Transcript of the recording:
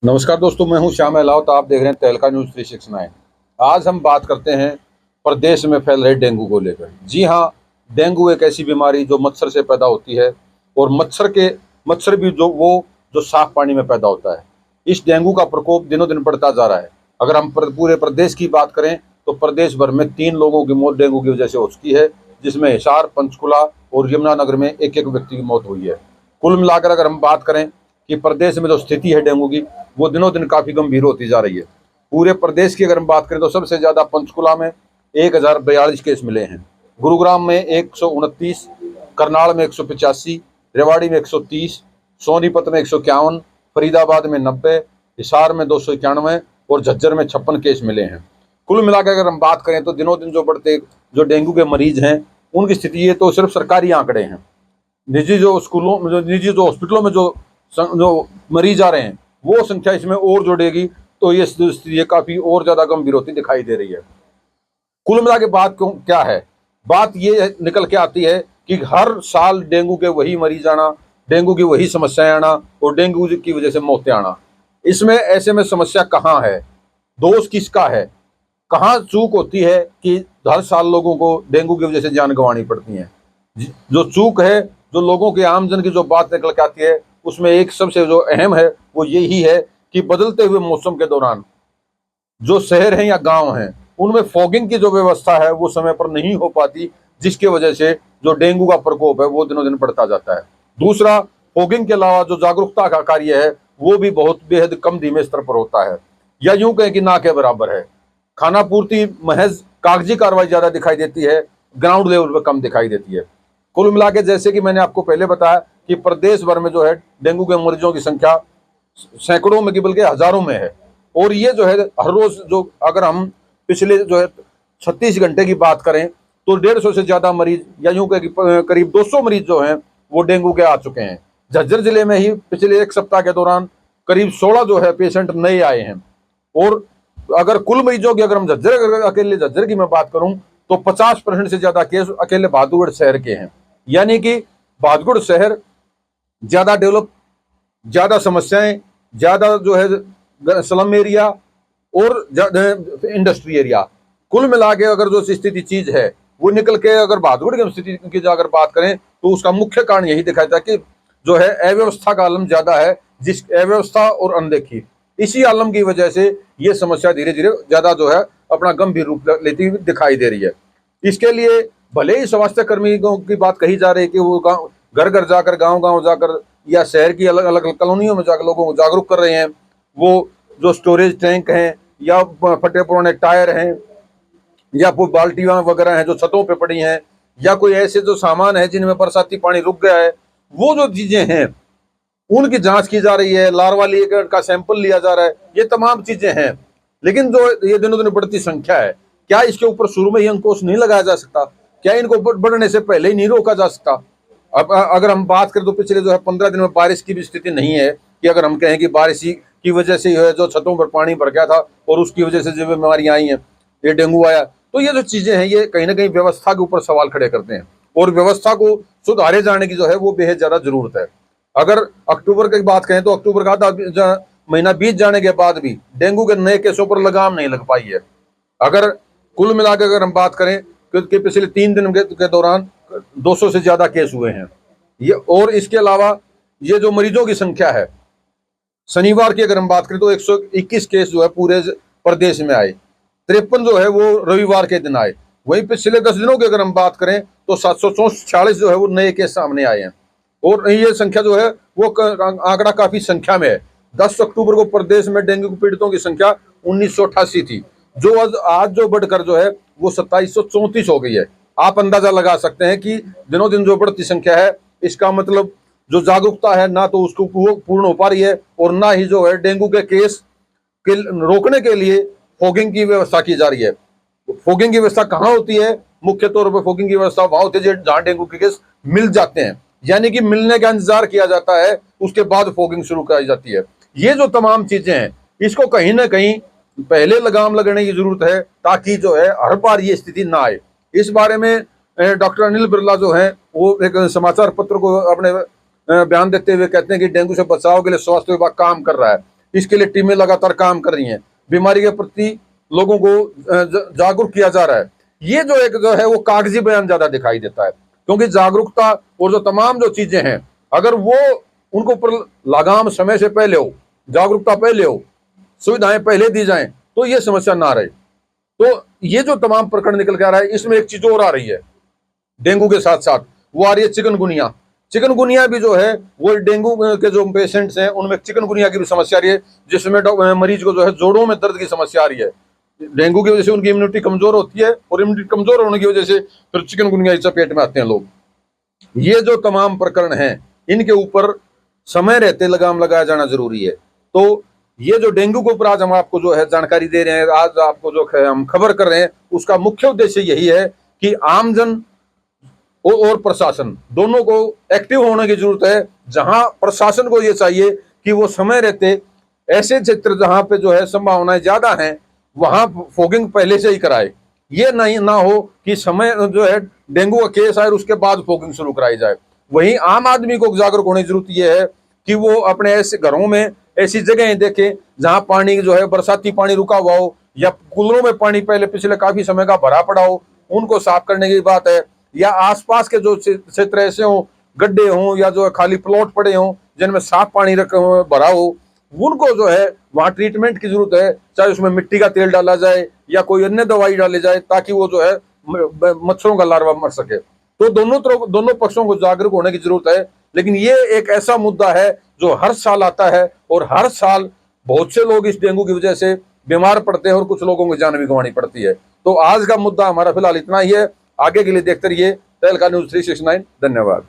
नमस्कार दोस्तों, मैं हूं श्याम अहलावत। आप देख रहे हैं तहलका न्यूज़ 369। आज हम बात करते हैं प्रदेश में फैल रहे डेंगू को लेकर। जी हाँ, डेंगू एक ऐसी बीमारी जो मच्छर से पैदा होती है और मच्छर भी जो साफ पानी में पैदा होता है। इस डेंगू का प्रकोप दिनों दिन बढ़ता जा रहा है। अगर हम पूरे प्रदेश की बात करें तो प्रदेश भर में 3 लोगों की मौत डेंगू की वजह से हो चुकी है, जिसमें हिसार, पंचकुला और यमुनानगर में एक एक व्यक्ति की मौत हुई है। कुल मिलाकर अगर हम बात करें कि प्रदेश में जो स्थिति है डेंगू की, वो दिनों दिन काफ़ी गंभीर होती जा रही है। पूरे प्रदेश की अगर हम बात करें तो सबसे ज़्यादा पंचकुला में 1042 केस मिले हैं, गुरुग्राम में 129, करनाल में 185, रेवाड़ी में 130, सोनीपत में 151, फरीदाबाद में 90, हिसार में 291 और झज्जर में 56 केस मिले हैं। कुल मिलाकर अगर हम बात करें तो दिनों दिन जो डेंगू के मरीज हैं, उनकी स्थिति ये तो सिर्फ सरकारी आंकड़े हैं। निजी जो हॉस्पिटलों में जो मरीज आ रहे हैं, वो संख्या इसमें और जोड़ेगी तो ये स्थिति काफ़ी और ज़्यादा गंभीर होती दिखाई दे रही है। कुल मिला के बात क्या है, बात ये निकल के आती है कि हर साल डेंगू के वही मरीज आना, डेंगू की वही समस्याएं आना और डेंगू की वजह से मौतें आना। इसमें ऐसे में समस्या कहाँ है, दोष किसका है, कहाँ चूक होती है कि हर साल लोगों को डेंगू की वजह से जान गंवानी पड़ती है। जो चूक है, जो लोगों के आमजन की जो बात निकल के आती है, उसमें एक सबसे जो अहम है वो यही है कि बदलते हुए मौसम के दौरान जो शहर हैं या गांव हैं, उनमें फॉगिंग की जो व्यवस्था है वो समय पर नहीं हो पाती, जिसकी वजह से जो डेंगू का प्रकोप है वो दिनों दिन बढ़ता जाता है। दूसरा, फॉगिंग के अलावा जो जागरूकता का कार्य है वो भी बहुत बेहद कम धीमे स्तर पर होता है, या यूं कहें कि ना के बराबर है। खाना पूर्ति महज कागजी कार्रवाई ज्यादा दिखाई देती है, ग्राउंड लेवल पर कम दिखाई देती है। कुल मिला के जैसे कि मैंने आपको पहले बताया कि प्रदेश भर में जो है डेंगू के मरीजों की संख्या सैकड़ों में की बल्कि हजारों में है। और ये जो है हर रोज जो अगर हम पिछले जो है 36 घंटे की बात करें तो 150 से ज्यादा मरीज, या यूं कहें कि करीब 200 मरीज जो हैं वो डेंगू के आ चुके हैं। झज्जर जिले में ही पिछले एक सप्ताह के दौरान करीब 16 जो है पेशेंट नए आए हैं। और अगर कुल मरीजों की अगर हम अकेले झज्जर की मैं बात करूं तो 50% से ज्यादा केस अकेले बहादुरगढ़ शहर के हैं। यानी कि बहादुरगढ़ शहर ज्यादा डेवलप, ज्यादा समस्याएं, ज्यादा जो है स्लम एरिया और इंडस्ट्री एरिया, कुल मिला के अगर जो स्थिति चीज है वो निकल के अगर बहादुरगढ़ की स्थिति की अगर बात करें तो उसका मुख्य कारण यही दिखाई था कि जो है अव्यवस्था का आलम ज्यादा है, जिस अव्यवस्था और अनदेखी, इसी आलम की वजह से ये समस्या धीरे धीरे ज्यादा जो है अपना गंभीर रूप लेती हुई दिखाई दे रही है। इसके लिए भले ही स्वास्थ्य कर्मियों की बात कही जा रही है कि वो घर घर जाकर, गांव गांव जाकर या शहर की अलग अलग कॉलोनियों में जाकर लोगों को जागरूक कर रहे हैं। वो जो स्टोरेज टैंक हैं या फटे पुराने टायर हैं या कोई बाल्टियां वगैरह हैं जो छतों पे पड़ी हैं, या कोई ऐसे जो सामान है जिनमें बरसाती पानी रुक गया है, वो जो चीजें हैं उनकी जांच की जा रही है, लार्वा का सैंपल लिया जा रहा है, ये तमाम चीजें हैं। लेकिन जो ये दिनों दिन बढ़ती संख्या है, क्या इसके ऊपर शुरू में ही अंकुश नहीं लगाया जा सकता? क्या इनको बढ़ने से पहले ही नहीं रोका जा सकता? अब अगर हम बात करें तो पिछले जो है 15 दिन में बारिश की भी स्थिति नहीं है कि अगर हम कहें कि बारिश की वजह से जो छतों पर पानी भर गया था और उसकी वजह से जो बीमारियां आई हैं, ये डेंगू आया। तो ये जो चीजें हैं ये कहीं ना कहीं व्यवस्था के ऊपर सवाल खड़े करते हैं और व्यवस्था को सुधारे जाने की जो है वो बेहद ज्यादा जरूरत है। अगर अक्टूबर की बात करें तो अक्टूबर का आधा महीना बीत जाने के बाद भी डेंगू के नए केसों पर लगाम नहीं लग पाई है। अगर कुल मिलाकर अगर हम बात करें कि पिछले 3 दिन के दौरान 200 से ज्यादा केस हुए हैं ये, और इसके अलावा ये जो मरीजों की संख्या है, शनिवार की अगर हम बात करें तो 121 केस जो है पूरे प्रदेश में आए, 53 जो है वो रविवार के दिन आए। वहीं पिछले 10 दिनों की अगर हम बात करें तो 746 जो है वो नए केस सामने आए हैं। और ये संख्या जो है वो आंकड़ा काफी संख्या में है। 10 अक्टूबर को प्रदेश में डेंगू पीड़ितों की संख्या 1988 थी, जो आज जो बढ़कर जो है वो 2734 हो गई है। आप अंदाजा लगा सकते हैं कि दिनों दिन जो बढ़ती संख्या है, इसका मतलब जो जागरूकता है ना तो उसको पूर्ण हो पा रही है, और ना ही जो है डेंगू के केस के रोकने के लिए फॉगिंग की व्यवस्था की जा रही है। फॉगिंग की व्यवस्था कहाँ होती है? मुख्य तौर पर फॉगिंग की व्यवस्था वहां होती है जहां डेंगू के केस मिल जाते हैं, यानी कि मिलने का इंतजार किया जाता है, उसके बाद फॉगिंग शुरू कराई जाती है। ये जो तमाम चीजें हैं इसको कहीं ना कहीं पहले लगाम लगाने की जरूरत है ताकि जो है हर बार ये स्थिति ना आए। इस बारे में डॉक्टर अनिल बिरला जो है वो एक समाचार पत्र को अपने बयान देते हुए कहते हैं कि डेंगू से बचाव के लिए स्वास्थ्य विभाग काम कर रहा है। इसके लिए टीमें लगातार काम कर रही हैं, बीमारी के प्रति लोगों को जागरूक किया जा रहा है। ये जो एक जो है वो कागजी बयान ज्यादा दिखाई देता है, क्योंकि जागरूकता और जो तमाम जो चीजें हैं, अगर वो उनको ऊपर लगाम समय से पहले हो, जागरूकता पहले हो, सुविधाएं पहले दी जाएं, तो ये समस्या ना रहे। तो ये जो तमाम प्रकरण निकल के आ रहा है, इसमें एक चीज और आ रही है डेंगू के साथ साथ, वो आ रही है चिकनगुनिया। चिकनगुनिया भी जो है वो डेंगू के जो पेशेंट्स हैं उनमें चिकनगुनिया की भी समस्या आ रही है, जिसमें मरीज को जो है जोड़ों में दर्द की समस्या आ रही है। डेंगू की वजह से उनकी इम्यूनिटी कमजोर होती है, और इम्यूनिटी कमजोर होने की वजह से फिर चिकनगुनिया की चपेट में आते हैं लोग। ये जो तमाम प्रकरण हैं, इनके ऊपर समय रहते लगाम लगाया जाना जरूरी है। तो ये जो डेंगू के ऊपर आज हम आपको जो है जानकारी दे रहे हैं, आज आपको जो हम खबर कर रहे हैं, उसका मुख्य उद्देश्य यही है कि आमजन और प्रशासन दोनों को एक्टिव होने की जरूरत है। जहां प्रशासन को ये चाहिए कि वो समय रहते ऐसे क्षेत्र जहां पे जो है संभावनाएं ज्यादा हैं, वहां फॉगिंग पहले से ही कराए। ये नहीं ना हो कि समय जो है डेंगू का केस आए उसके बाद फॉगिंग शुरू कराई जाए। वहीं आम आदमी को जागरूक होने की जरूरत यह है कि वो अपने ऐसे घरों में ऐसी जगहें देखें जहां पानी जो है बरसाती पानी रुका हुआ हो, या कूलरों में पानी पहले पिछले काफी समय का भरा पड़ा हो, उनको साफ करने की बात है। या आसपास के जो क्षेत्र ऐसे हो, गड्ढे हों या जो है खाली प्लॉट पड़े हों जिनमें साफ पानी भरा हो, उनको जो है वहां ट्रीटमेंट की जरूरत है। चाहे उसमें मिट्टी का तेल डाला जाए या कोई अन्य दवाई डाली जाए, ताकि वो जो है मच्छरों का लार्वा मर सके। तो दोनों पक्षों को जागरूक होने की जरूरत है। लेकिन ये एक ऐसा मुद्दा है जो हर साल आता है, और हर साल बहुत से लोग इस डेंगू की वजह से बीमार पड़ते हैं और कुछ लोगों की जान भी गंवानी पड़ती है। तो आज का मुद्दा हमारा फिलहाल इतना ही है। आगे के लिए देखते रहिए तहलका न्यूज़ 369। धन्यवाद।